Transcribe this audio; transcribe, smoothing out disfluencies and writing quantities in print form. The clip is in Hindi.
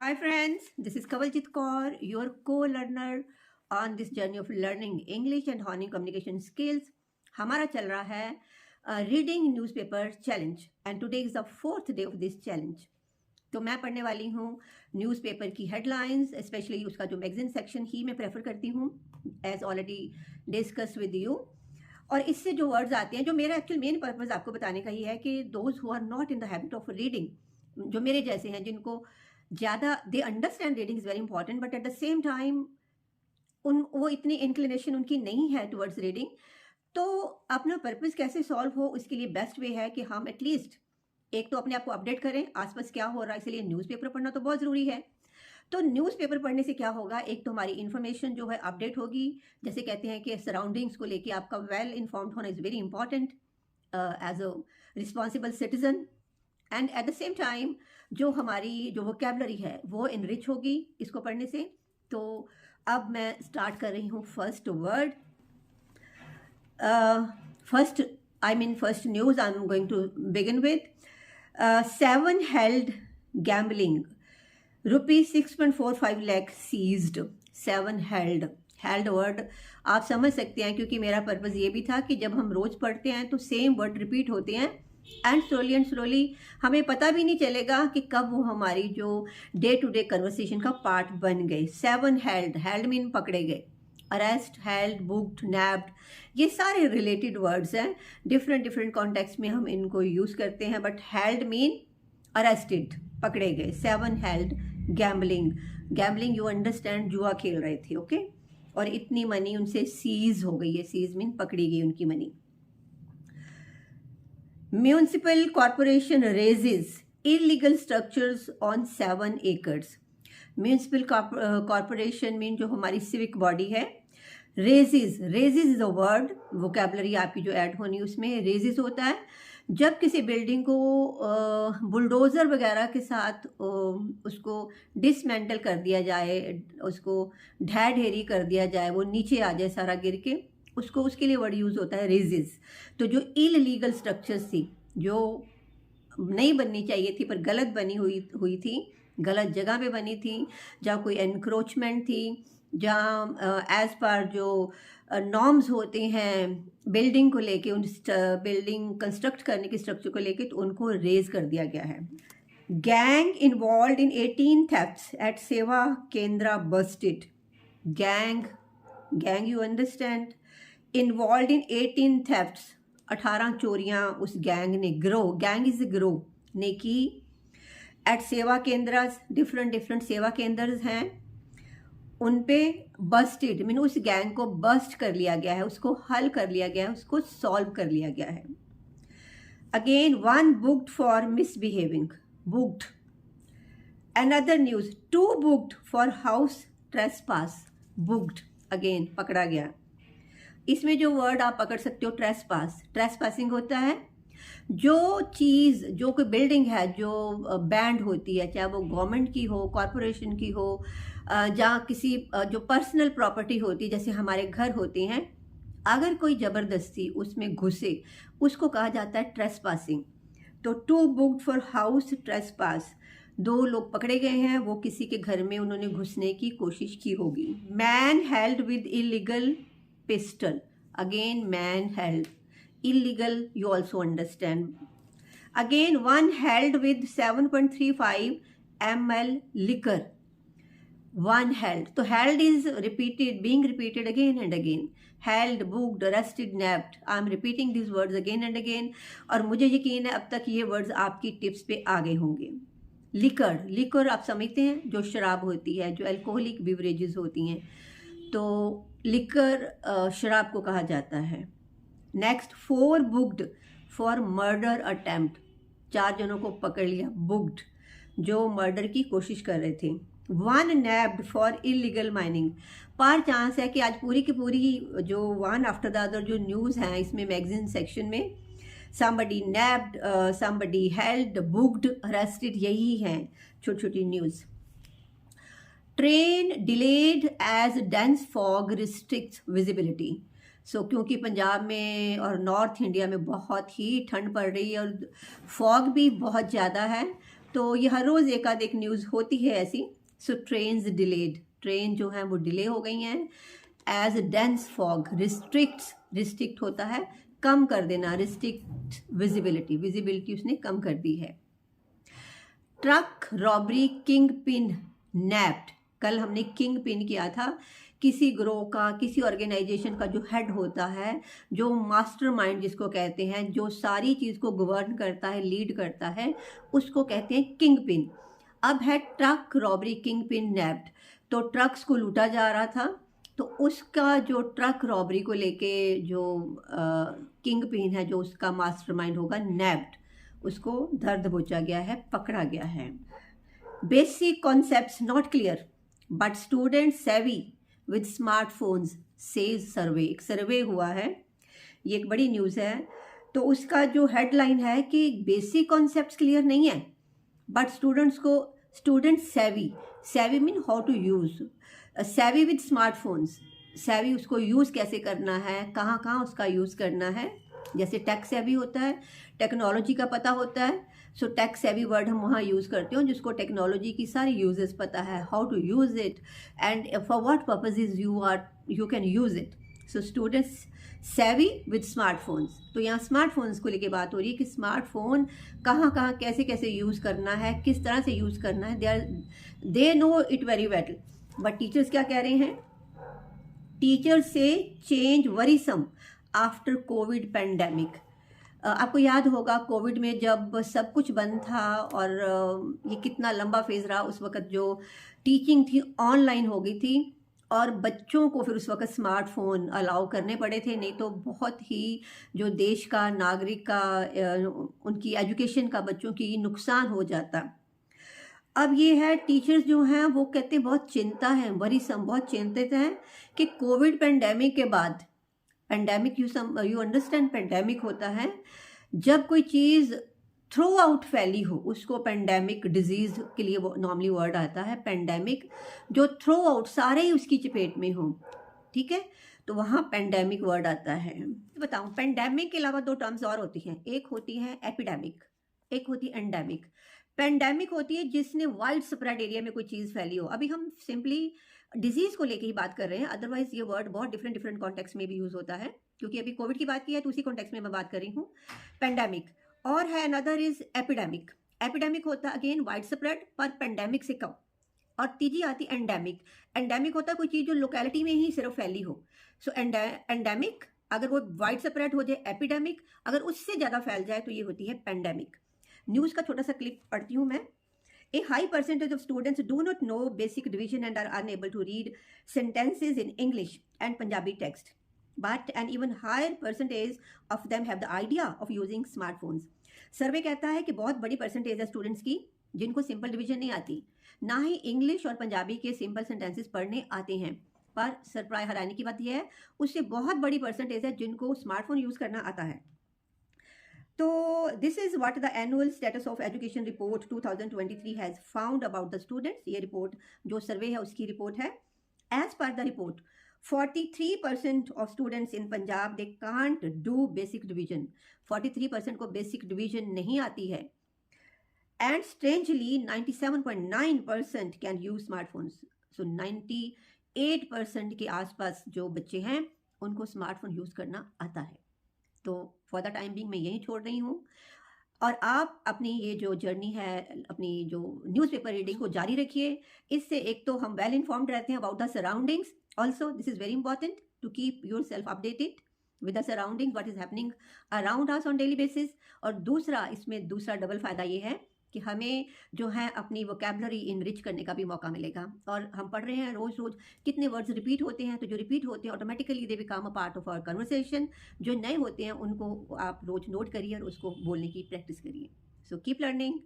Hi friends, this is Kavaljit Kaur, your co-learner on this journey of learning English and honing communication skills. हमारा चल रहा है reading newspaper challenge and today is the fourth day of this challenge. तो मैं पढ़ने वाली हूँ न्यूज़पेपर की हेडलाइंस, स्पेशली उसका जो मैगजीन सेक्शन ही मैं प्रेफर करती हूँ as already discuss with you. और इससे जो वर्ड्स आते हैं, जो मेरा एक्चुअल मेन पर्पज़ आपको बताने का ही है कि those who are not in the habit of reading, जो मेरे जैसे हैं, जिनको ज़्यादा they understand reading is very important, but at the same time वो इतनी इंक्लिनेशन उनकी नहीं है टुवर्ड्स रीडिंग, तो अपना पर्पज़ कैसे सॉल्व हो, उसके लिए बेस्ट वे है कि हम एटलीस्ट एक तो अपने आप को अपडेट करें आसपास क्या हो रहा है। इसलिए न्यूज़पेपर पढ़ना तो बहुत ज़रूरी है। तो न्यूज़पेपर पढ़ने से क्या होगा, एक तो हमारी इन्फॉर्मेशन जो है अपडेट होगी। जैसे कहते हैं कि सराउंडिंग्स को लेके आपका वेल इन्फॉर्म्ड होना is very important as a responsible citizen. And at the same time जो हमारी जो वोकेबलरी है वो इनरिच होगी इसको पढ़ने से। तो अब मैं स्टार्ट कर रही हूँ first word. First news I am going to begin with 7 held gambling, ₹6.45 lakh seized. 7 held word आप समझ सकते हैं, क्योंकि मेरा पर्पज़ ये भी था कि जब हम रोज़ पढ़ते हैं तो सेम वर्ड रिपीट होते हैं एंड स्लोली हमें पता भी नहीं चलेगा कि कब वो हमारी जो डे टू डे कन्वर्सेशन का पार्ट बन गए। 7 हेल्ड मीन पकड़े गए। अरेस्ट, हेल्ड, बुक्ड, नैप्ड, ये सारे रिलेटेड वर्ड्स हैं। डिफरेंट कॉन्टेक्स्ट में हम इनको यूज़ करते हैं, बट हेल्ड मीन अरेस्टेड, पकड़े गए। 7 हेल्ड गैम्बलिंग यू अंडरस्टैंड, जुआ खेल रहे थे, ओके। और इतनी मनी उनसे सीज हो गई है। सीज मीन पकड़ी गई उनकी money. Municipal corporation raises illegal structures on 7 acres। Municipal corporation mean जो हमारी सिविक बॉडी है। Raises is a word, vocabulary आपकी जो ऐड होनी उसमें रेजेस होता है। जब किसी बिल्डिंग को बुलडोज़र वगैरह के साथ उसको डिसमेंटल कर दिया जाए, उसको ढह ढेरी कर दिया जाए, वो नीचे आ जाए सारा गिर के, उसको उसके लिए वर्ड यूज़ होता है रेजेस। तो जो इलीगल स्ट्रक्चर्स थी, जो नहीं बननी चाहिए थी पर गलत बनी हुई थी, गलत जगह पे बनी थी, जहाँ कोई एनक्रोचमेंट थी, जहाँ एज पर जो नॉर्म्स होते हैं बिल्डिंग को लेके, उन बिल्डिंग कंस्ट्रक्ट करने की स्ट्रक्चर को लेके, तो उनको रेज कर दिया गया है। Gang involve in 18 thefts at Seva Kendra busted. Gang you understand, involve in 18 thefts, 18 चोरियां उस गैंग ने, गैंग इज ग्रो ने की। एट सेवा केंद्र, डिफरेंट सेवा केंद्र हैं, उन पे बस्टेड मीन उस गैंग को बस्ट कर लिया गया है, उसको हल कर लिया गया है, उसको सॉल्व कर लिया गया है। Again 1 booked for misbehaving, booked. Another news 2 booked for house trespass, booked, again पकड़ा गया। इसमें जो वर्ड आप पकड़ सकते हो ट्रेसपासिंग होता है जो चीज़, जो कोई बिल्डिंग है जो बैंड होती है, चाहे वो गवर्नमेंट की हो, कॉरपोरेशन की हो, जहाँ किसी जो पर्सनल प्रॉपर्टी होती है, जैसे हमारे घर होते हैं, अगर कोई ज़बरदस्ती उसमें घुसे उसको कहा जाता है ट्रेसपासिंग। तो 2 बुक्ड फॉर हाउस ट्रेसपास, 2 लोग पकड़े गए हैं, वो किसी के घर में उन्होंने घुसने की कोशिश की होगी। Man held with illegal pistol, again man held, illegal you also understand। again 1 held with 7.35 ml liquor, 1 held, तो held is being repeated again and again, held, booked, arrested, nabbed, I am repeating these words again and again। और मुझे यकीन है अब तक ये वर्ड्स आपकी टिप्स पे आ गए होंगे। लिकर आप समझते हैं, जो शराब होती है, जो अल्कोहलिक बिवरेजेस होती हैं, तो लिकर शराब को कहा जाता है। Next 4 booked for murder attempt, 4 जनों को पकड़ लिया, बुक्ड, जो मर्डर की कोशिश कर रहे थे। 1 नैब्ड फॉर इलीगल माइनिंग, पर चांस है कि आज पूरी की पूरी जो वन आफ्टर द अदर जो न्यूज़ हैं इसमें मैगजीन सेक्शन में somebody nabbed, somebody held, booked, arrested, यही हैं छोटी छोटी news. Train delayed as dense fog restricts visibility, so क्योंकि पंजाब में और नॉर्थ इंडिया में बहुत ही ठंड पड़ रही है और फॉग भी बहुत ज़्यादा है, तो ये हर रोज़ एक आध एक न्यूज़ होती है ऐसी। सो ट्रेन्स डिलेड, ट्रेन जो है वो डिले हो गई हैं। एज डेंस फॉग रिस्ट्रिक्ट होता है कम कर देना, रिस्ट्रिक्ट विजिबिलिटी उसने कम कर दी है। ट्रक रॉबरी किंग पिन नैप्ड, कल हमने किंग पिन किया था, किसी ग्रोह का, किसी ऑर्गेनाइजेशन का जो हेड होता है, जो मास्टरमाइंड जिसको कहते हैं, जो सारी चीज़ को गवर्न करता है, लीड करता है, उसको कहते हैं किंग पिन। अब है ट्रक रॉबरी किंग पिन नैप्ड, तो ट्रक्स को लूटा जा रहा था, तो उसका जो ट्रक रॉबरी को लेके जो किंग पिन है, जो उसका मास्टरमाइंड होगा, नैप्ड, उसको धर दबोचा गया है, पकड़ा गया है। Basic concepts not clear but student सेवी विद स्मार्टफोन्स सेज सर्वे, एक सर्वे हुआ है, ये एक बड़ी न्यूज़ है। तो उसका जो हेडलाइन है कि बेसिक कॉन्सेप्ट्स क्लियर नहीं है बट स्टूडेंट सेवी मीन हाउ टू यूज़, सेवी विद स्मार्टफोन्स, सेवी उसको यूज़ कैसे करना है, कहाँ कहाँ उसका यूज़ करना है। जैसे टेक सेवी होता है, टेक्नोलॉजी का पता होता है, सो टेक सेवी वर्ड हम वहाँ यूज़ करते हो जिसको टेक्नोलॉजी की सारी यूजेस पता है, how to use it and for what purposes you can use it. So students savvy with smartphones, तो यहाँ स्मार्टफोन्स को लेके बात हो रही है कि स्मार्टफोन कहाँ कहाँ कैसे कैसे यूज़ करना है, किस तरह से यूज़ करना है, they know it very well. But teachers क्या कह रहे हैं? टीचर्स से change worrisome after Covid pandemic. आपको याद होगा कोविड में जब सब कुछ बंद था और ये कितना लंबा फेज रहा, उस वक्त जो टीचिंग थी ऑनलाइन हो गई थी और बच्चों को फिर उस वक्त स्मार्टफोन अलाउ करने पड़े थे, नहीं तो बहुत ही जो देश का नागरिक का उनकी एजुकेशन का, बच्चों की नुकसान हो जाता। अब ये है टीचर्स जो हैं वो कहते हैं बहुत चिंता है, वरीसम, बहुत चिंतित हैं कि कोविड पेंडेमिक के बाद, पेंडेमिक यू अंडरस्टैंड, पेंडेमिक होता है जब कोई चीज़ थ्रू आउट फैली हो, उसको पेंडेमिक, डिजीज़ के लिए नॉर्मली वर्ड आता है पेंडेमिक, जो थ्रू आउट सारे ही उसकी चपेट में हो, ठीक है, तो वहाँ पेंडेमिक वर्ड आता है। बताऊँ, पेंडेमिक के अलावा दो टर्म्स और होती हैं, एक होती है एपिडेमिक, एक होती है एंडेमिक। पेंडेमिक होती है जिसने वाइड स्प्रेड एरिया में कोई चीज़ फैली हो। अभी हम सिंपली डिजीज़ को लेके ही बात कर रहे हैं, अदरवाइज ये वर्ड बहुत डिफरेंट कॉन्टेक्स्ट में भी यूज़ होता है, क्योंकि अभी कोविड की बात की है तो उसी कॉन्टेक्स्ट में मैं बात कर रही हूँ। पेंडेमिक और है अनदर इज एपिडेमिक। एपिडेमिक होता है अगेन वाइड स्प्रेड पर पेंडेमिक से कम, और तीजी आती एंडेमिक। एंडेमिक होता है कोई चीज़ जो लोकेलिटी में ही सिर्फ फैली हो। सो एंडेमिक अगर वो वाइड स्प्रेड हो जाए, एपिडेमिक अगर उससे ज़्यादा फैल जाए तो ये होती है पेंडेमिक। न्यूज़ का छोटा सा क्लिप पढ़ती हूँ मैं। A high percentage of students do not know basic division and are unable to read sentences in English and Punjabi text. But an even higher percentage of them have the idea of using smartphones. सर्वे कहता है कि बहुत बड़ी परसेंटेज है स्टूडेंट्स की जिनको सिंपल डिवीजन नहीं आती, ना ही इंग्लिश और पंजाबी के सिंपल सेंटेंसेस पढ़ने आते हैं। पर सरप्राइज हैरानी की बात यह है, उससे बहुत बड़ी परसेंटेज है जिनको स्मार्टफोन यूज़ करना आता है। तो this is what the annual status of education report 2023 has found about the students. ये रिपोर्ट जो सर्वे है उसकी रिपोर्ट है। As per the report 43% of students in Punjab they can't do basic division. 43% को बेसिक डिवीजन नहीं आती है। And strangely 97.9% can use smartphones. So 98% के आसपास जो बच्चे हैं उनको स्मार्टफोन यूज करना आता है। तो फॉर द टाइम बिंग मैं यहीं छोड़ रही हूँ, और आप अपनी ये जो जर्नी है, अपनी जो न्यूज़पेपर रीडिंग को जारी रखिए। इससे एक तो हम वेल इन्फॉर्म्ड रहते हैं about the surroundings, also this is very important to keep yourself updated with the surrounding, what is happening around us on daily basis. और दूसरा, इसमें दूसरा डबल फ़ायदा ये है कि हमें जो है अपनी वोकैबुलरी इनरिच करने का भी मौका मिलेगा। और हम पढ़ रहे हैं रोज़ कितने वर्ड्स रिपीट होते हैं, तो जो रिपीट होते हैं automatically they become a part of our conversation. जो नए होते हैं उनको आप रोज़ नोट करिए और उसको बोलने की प्रैक्टिस करिए। So keep learning.